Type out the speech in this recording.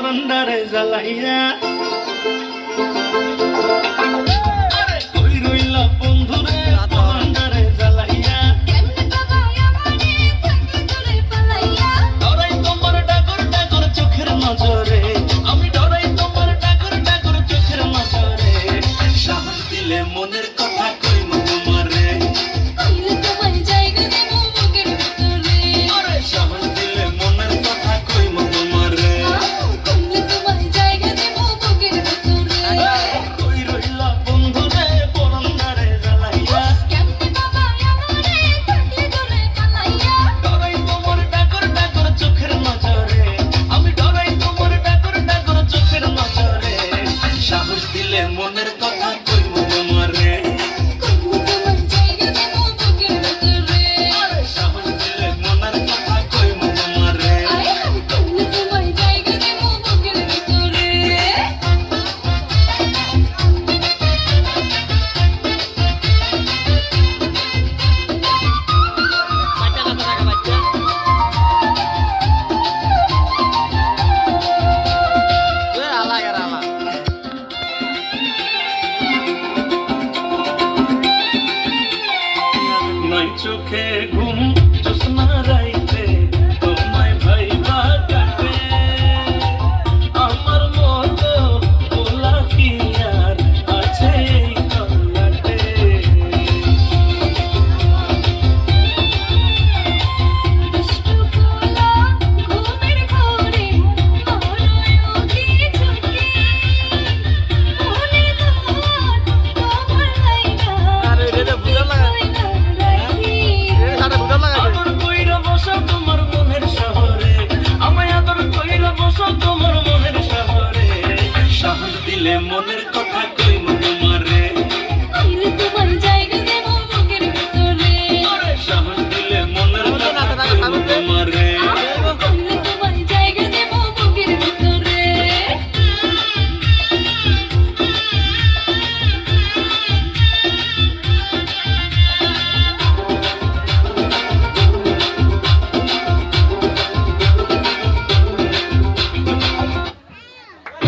পরান্ডারে জ্বালাইয়া কই রইলা বন্ধুরে পরান্ডারে জ্বালাইয়া ডরাই তোমার ডাগর ডাগর চোখের নজরে আমি ডরাই তোমার ডাগর ডাগর চোখের নজরে সাহস দিলে মনের কথা কইব তোমারে সাহস দিলে মনের কথা কইব তোমারে কই রইলা বন্ধুরে পরান্ডারে জ্বালাইয়া ডরাই তোমার ডাগর ডাগর চোখের নজরে আমি ডরাই তোমার ডাগর ডাগর চোখের নজরে সাহস দিলে মনের কথা কইব তোমারে সাহস দিলে মনের কথা কইব তোমারে নাই চোখে ঘুম জ্যোৎস্না রাইতে তোমায় ভাইবা কাটে আমার মতো ওলা কি আর আছে এই কল্লাটে আদর কইরা বসো তোমার মনের শহরে আমায় আদর কইরা বসো তোমার মনের শহরে সাহস দিলে মনের